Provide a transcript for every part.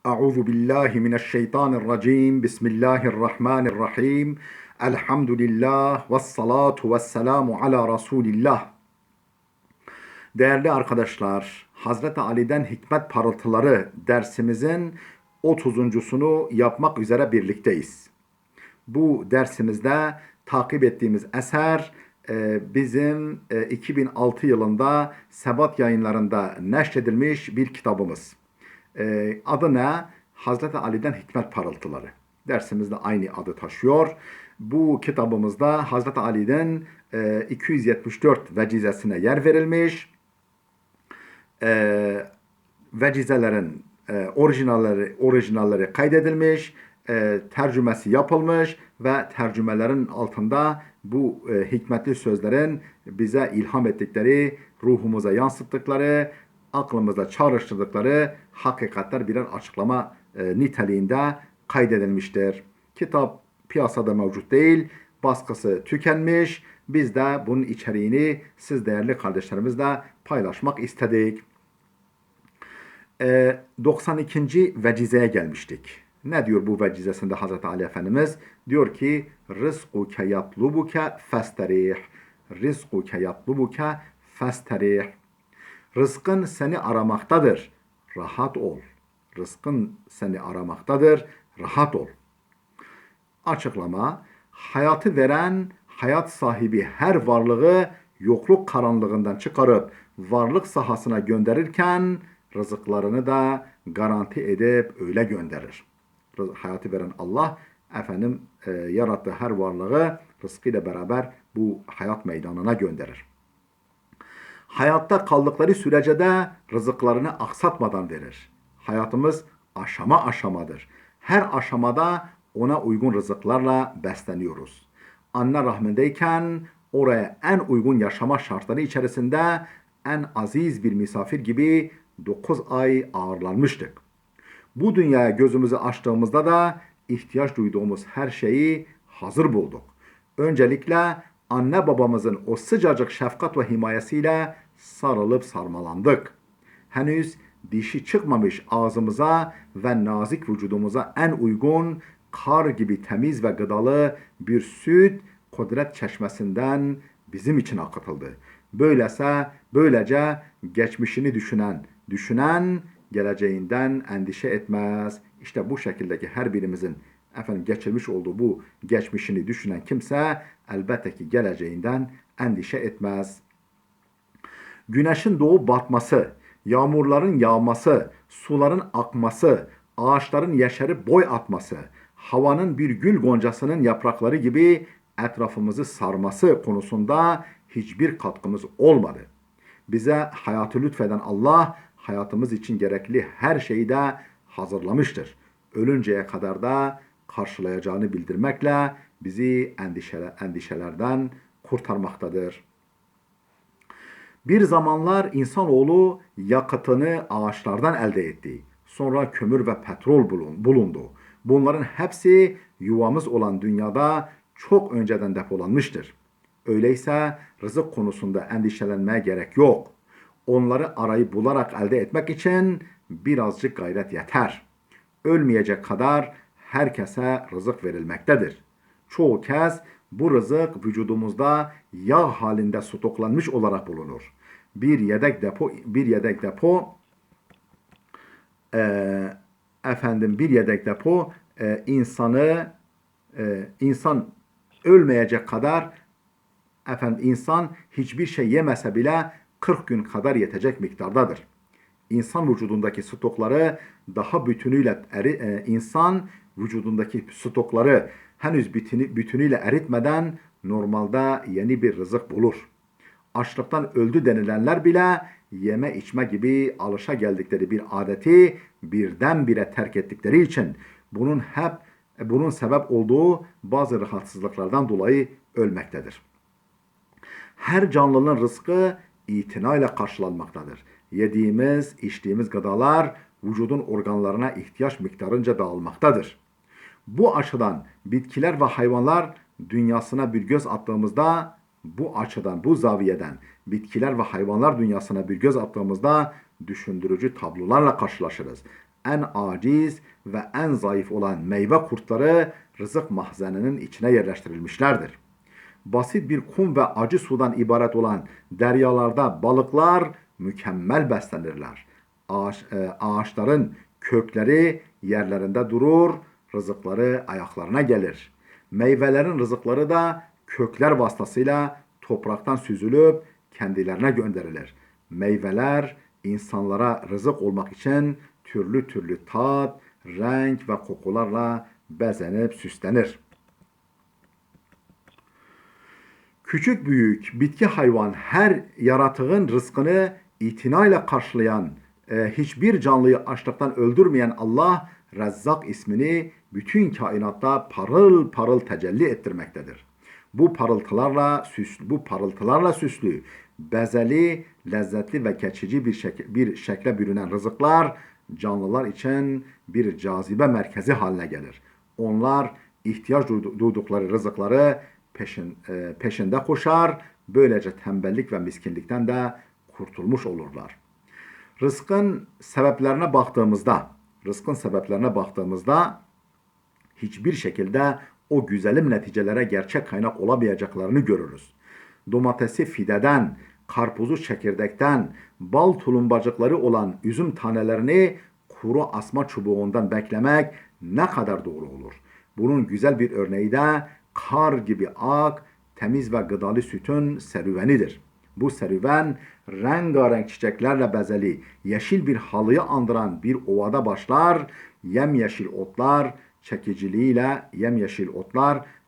Euzu billahi mineşşeytanirracim. Bismillahirrahmanirrahim. Elhamdülillah ve salatu ve selamu ala Resulillah. Değerli arkadaşlar, Hazreti Ali'den Hikmet Parıltıları dersimizin 30.sunu yapmak üzere birlikteyiz. Bu dersimizde takip ettiğimiz eser bizim 2006 yılında Sebat Yayınları'nda neşredilmiş bir kitabımız. Adı ne? Hazreti Ali'den Hikmet Parıltıları. Dersimizde aynı adı taşıyor. Bu kitabımızda Hazreti Ali'den 274 vecizesine yer verilmiş. Vecizelerin orijinalleri kaydedilmiş, tercümesi yapılmış ve tercümelerin altında bu hikmetli sözlerin bize ilham ettikleri, ruhumuza yansıttıkları, aklımızda çağrıştırdıkları hakikatler birer açıklama niteliğinde kaydedilmiştir. Kitap piyasada mevcut değil, baskısı tükenmiş. Biz de bunun içeriğini siz değerli kardeşlerimizle paylaşmak istedik. 92. vecizeye gelmiştik. Ne diyor bu vecizesinde Hazreti Ali Efendimiz? Diyor ki rızkuke yatlubuke festerih. Rızkuke yatlubuke festerih. Rızkın seni aramaktadır. Rahat ol. Rızkın seni aramaktadır. Rahat ol. Açıklama: hayatı veren, hayat sahibi her varlığı yokluk karanlığından çıkarıp varlık sahasına gönderirken rızıklarını da garanti edip öyle gönderir. Hayatı veren Allah yarattığı her varlığı rızkıyla beraber bu hayat meydanına gönderir. Hayatta kaldıkları sürece de rızıklarını aksatmadan verir. Hayatımız aşama aşamadır. Her aşamada ona uygun rızıklarla besleniyoruz. Anne rahmindeyken oraya en uygun yaşama şartları içerisinde en aziz bir misafir gibi 9 ay ağırlanmıştık. Bu dünyaya gözümüzü açtığımızda da ihtiyaç duyduğumuz her şeyi hazır bulduk. Öncelikle anne babamızın o sıcacık şefkat ve himayesiyle sarılıp sarmalandık. Henüz dişi çıkmamış ağzımıza ve nazik vücudumuza en uygun, kar gibi temiz ve gıdalı bir süt kudret çeşmesinden bizim için akıtıldı. Böylece geçmişini düşünen geleceğinden endişe etmez. İşte bu şekildeki her birimizin geçirmiş olduğu bu geçmişini düşünen kimse elbette ki geleceğinden endişe etmez. Güneşin doğup batması, yağmurların yağması, suların akması, ağaçların yeşerip boy atması, havanın bir gül goncasının yaprakları gibi etrafımızı sarması konusunda hiçbir katkımız olmadı. Bize hayatı lütfeden Allah, hayatımız için gerekli her şeyi de hazırlamıştır. Ölünceye kadar da karşılayacağını bildirmekle bizi endişelerden kurtarmaktadır. Bir zamanlar insanoğlu yakıtını ağaçlardan elde etti. Sonra kömür ve petrol bulundu. Bunların hepsi yuvamız olan dünyada çok önceden depolanmıştır. Öyleyse rızık konusunda endişelenmeye gerek yok. Onları arayıp bularak elde etmek için birazcık gayret yeter. Ölmeyecek kadar herkese rızık verilmektedir. Çoğu kez bu rızık vücudumuzda yağ halinde stoklanmış olarak bulunur. Bir yedek depo insan ölmeyecek kadar insan hiçbir şey yemese bile 40 gün kadar yetecek miktardadır. İnsan vücudundaki stokları henüz bütünüyle eritmeden normalde yeni bir rızık bulur. Açlıktan öldü denilenler bile yeme içme gibi alışa geldikleri bir adeti birdenbire terk ettikleri için bunun sebep olduğu bazı rahatsızlıklardan dolayı ölmektedir. Her canlının rızkı itinayla karşılanmaktadır. Yediğimiz, içtiğimiz gıdalar vücudun organlarına ihtiyaç miktarınca dağılmaktadır. Bu açıdan bitkiler ve hayvanlar dünyasına bir göz attığımızda, bu zaviyeden bitkiler ve hayvanlar dünyasına bir göz attığımızda düşündürücü tablolarla karşılaşırız. en aciz ve en zayıf olan meyve kurtları rızık mahzeninin içine yerleştirilmişlerdir. Basit bir kum ve acı sudan ibaret olan deryalarda balıklar mükemmel beslenirler. Ağaçların kökleri yerlerinde durur, rızıkları ayaklarına gelir. Meyvelerin rızıkları da kökler vasıtasıyla topraktan süzülüp kendilerine gönderilir. Meyveler insanlara rızık olmak için türlü türlü tat, renk ve kokularla bezenip süslenir. Küçük büyük bitki hayvan her yaratığın rızkını itinayla karşılayan, hiçbir canlıyı açlıktan öldürmeyen Allah Rezzak ismini bütün kainatta parıl parıl tecelli ettirmektedir. Bu parıltılarla süslü, bezeli, lezzetli ve geçici bir şekle bürünen rızıklar canlılar için bir cazibe merkezi haline gelir. Onlar ihtiyaç duydukları rızıkları peşinde koşar, böylece tembellik ve miskinlikten de kurtulmuş olurlar. Rızkın sebeplerine baktığımızda hiçbir şekilde o güzelim neticelere gerçek kaynak olamayacaklarını görürüz. Domatesi fideden, karpuzu çekirdekten, bal tulumbacıkları olan üzüm tanelerini kuru asma çubuğundan beklemek ne kadar doğru olur? Bunun güzel bir örneği de kar gibi ak, temiz ve gıdalı sütün serüvenidir. Bu serüven rengarenk çiçeklerle bezeli yeşil bir halıyı andıran bir ovada başlar. Yemyeşil otlar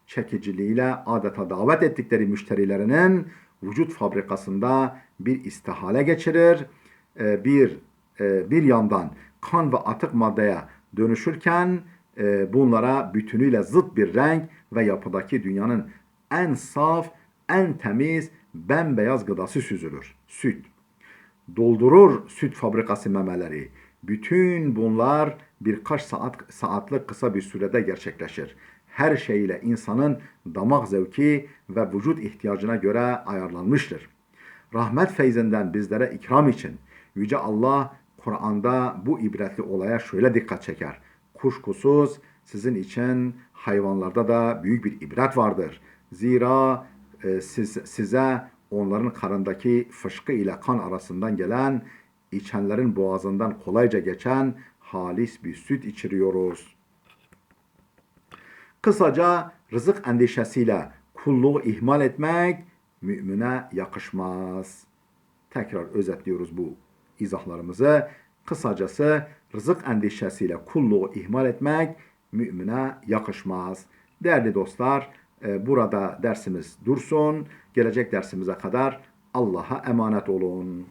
çekiciliğiyle adeta davet ettikleri müşterilerinin vücut fabrikasında bir istihale geçirir. Bir yandan kan ve atık maddeye dönüşürken bunlara bütünüyle zıt bir renk ve yapıdaki dünyanın en saf, en temiz, bembeyaz gıdası süzülür. Süt. Doldurur süt fabrikası memeleri. Bütün bunlar birkaç saatlik kısa bir sürede gerçekleşir. Her şeyle insanın damak zevki ve vücut ihtiyacına göre ayarlanmıştır. Rahmet feyzinden bizlere ikram için Yüce Allah Kur'an'da bu ibretli olaya şöyle dikkat çeker. Kuşkusuz sizin için hayvanlarda da büyük bir ibret vardır. Zira size onların karındaki fışkı ile kan arasından gelen, içenlerin boğazından kolayca geçen halis bir süt içiriyoruz. Kısaca rızık endişesiyle kulluğu ihmal etmek mümine yakışmaz. Tekrar özetliyoruz bu izahlarımızı. Kısacası rızık endişesiyle kulluğu ihmal etmek mümine yakışmaz. Değerli dostlar, burada dersimiz dursun. Gelecek dersimize kadar Allah'a emanet olun.